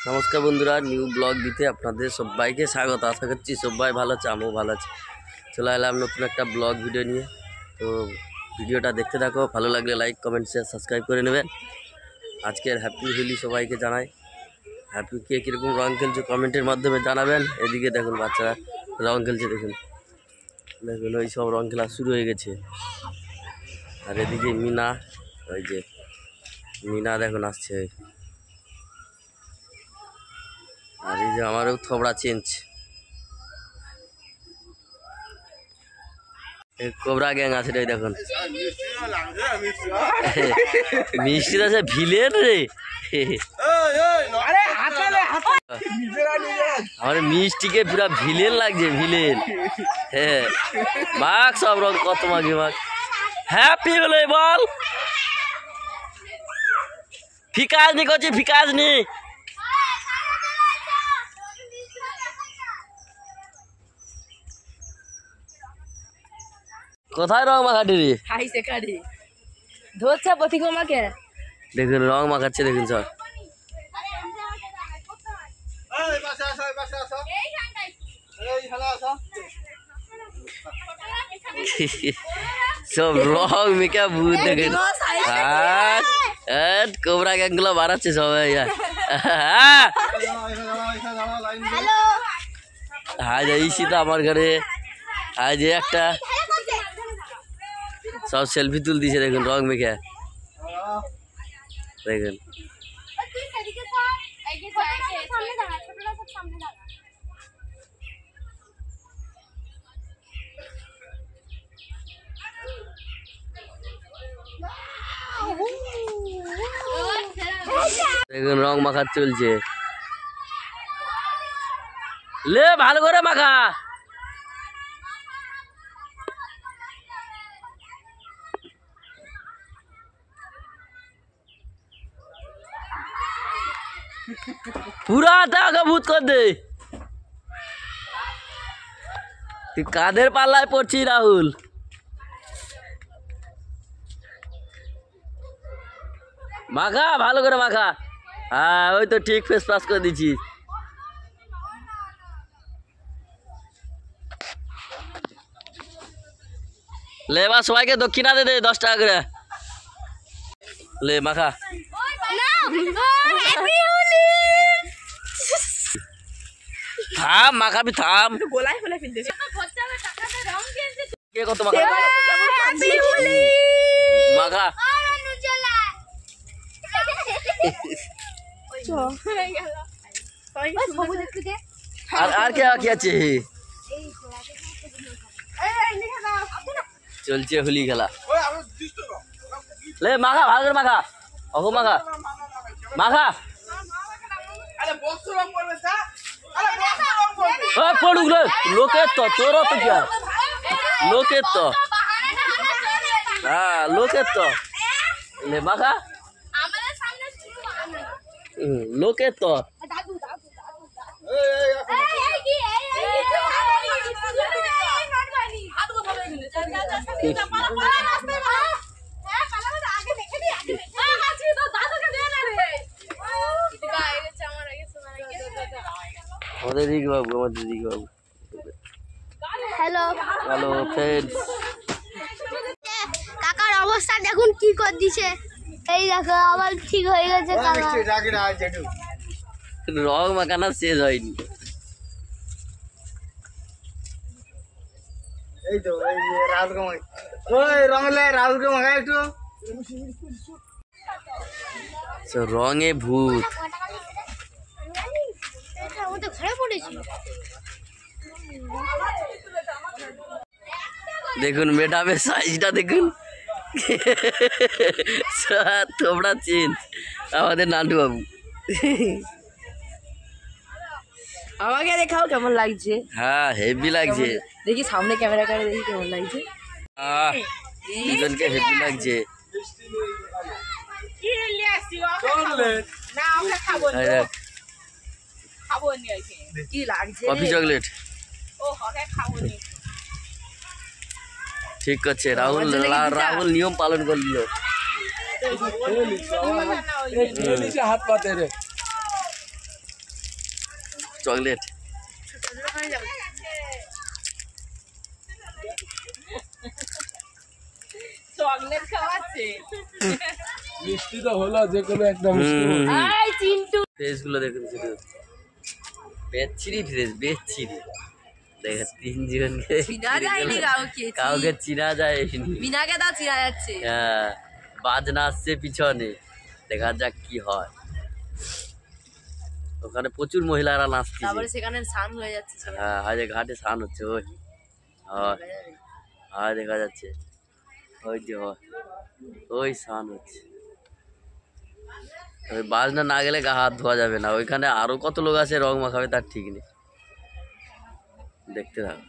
নমস্কার বন্ধুরা, new blog দিতে আপনাদের সবাইকে স্বাগত। আশা করছি সবাই ভালো আছে, আমিও ভালো আছি। চলে এলাম নতুন একটা ব্লগ ভিডিও নিয়ে। তো ভিডিওটা দেখতে থাকো, ভালো লাগলে লাইক কমেন্ট শেয়ার সাবস্ক্রাইব করে নেবেন। আজকের হ্যাপি হোলি সবাইকে জানাই। হ্যাপি কে কীরকম রং খেলছে কমেন্টের মাধ্যমে জানাবেন। এদিকে দেখুন বাচ্চারা রং খেলছে, দেখুন দেখুন ওই সব রং খেলা শুরু হয়ে গেছে। আর এদিকে মিনা, ওই যে মিনা দেখুন আসছে। আর এই যে আমারও থবড়া চেঞ্জ, কোবরা গ্যাং আছে রে দেখুন। মিষ্টি আছে ভিলেন রে, আমার মিষ্টিকে পুরা ভিলেন লাগছে, ভিলেন। হ্যাঁ মাখ সব রং কত মাগে মাখ। হ্যাপি হলো বল, ফিকাজ নি করছি, ফিকাজ নি। কোথায় রং মাখাটি রে? ধরছে প্রতিমাকে, দেখুন রং মাখাচ্ছে, দেখুন সব। সব রং মেখে ভূত দেখেন। কোবরা গ্যাং গুলো বাড়াচ্ছে সবাই। আজ এই তো আমার ঘরে আজ একটা সব সেলফি তুল দিছে, দেখুন রং মেখে। দেখুন দেখুন রং মাখা চলছে। লে ভালো করে মাখা। পুরা টাকা ভূত কর দে। তুই কাদের পাল্লায় পড়ছি রাহুল? মাখা ভালো করে মাখা। হ্যাঁ ওই তো ঠিক ফেস পাস করে দিচ্ছি। লে বা সবাইকে দক্ষিণা দে 10 টাকা করে। লে মাখা। থাম মাখাবি, থাম। গোলায় ফেলে ফেলতেছে। কে কত মাখা? মাখা আর কি আছে? চলছে হোলি খেলা। লে মাখা ভালো করে মাখা, অগো মাখা মাখা। পড়ুক রে, লোকের তো, তোরও তো কি, লোকের তো। হ্যাঁ লোকের তো। লে মাখা, লোকের তো। আমাদের দিক বাবু, আমাদের দিক বাবু। Hello hello friends. কাকার অবস্থা দেখুন কি করে দিছে। এই দেখো আবার ঠিক হয়ে গেছে কাকা। রং মাখানো শেষ হয়নি। এই তো এই রাহুল কামাই, ওই রঙলে রাহুল কামাই একটু রঙে ভূত। ঘরে পড়েছি। দেখুন মেডামের সাইজটা দেখুন। তোমরা চেঞ্জ আমাদের নান্টু বাবু। আমাকে দেখাও কেমন লাগছে। হ্যাঁ হেভি লাগছে। দেখি সামনে ক্যামেরা করে দেখি কেমন লাগছে। দুজনকে হেভি লাগছে। কি লাগছে কফি চকলেট ঠিক করছে রাহুল। রাহুল নিয়ম পালন করলো। হাত পাতে রে। চকলেট। চকলেট খাওয়াচ্ছে মিষ্টি তো হলো, যে কোনো একটা মিষ্টি হলো। এই চিন্টু ফ্রেশগুলো দেখুন শুধু বেচ্ছিরি ফ্রেশ বেচ্ছিরি দেখে তিনজনকে চিনা যায়নি কাউকে কাউকে চিনা যায় বিনাকে দাও চিনা যাচ্ছে হ্যাঁ বাজনা আসছে পিছনে দেখা যাক কি হয়। ওখানে প্রচুর মহিলারা নাচছে। তারপরে সেখানে স্নান হয়ে যাচ্ছে সবাই। হ্যাঁ হাজে ঘাটে স্নান হচ্ছে ওই হয় হয় দেখা যাচ্ছে ওই যে হয় ওই স্নান হচ্ছে। ওই বাজনা না গেলে গা হাত ধোয়া যাবে না। ওইখানে আরো কত লোক আছে রং মাখাবে তার ঠিক নেই, দেখতে থাকো।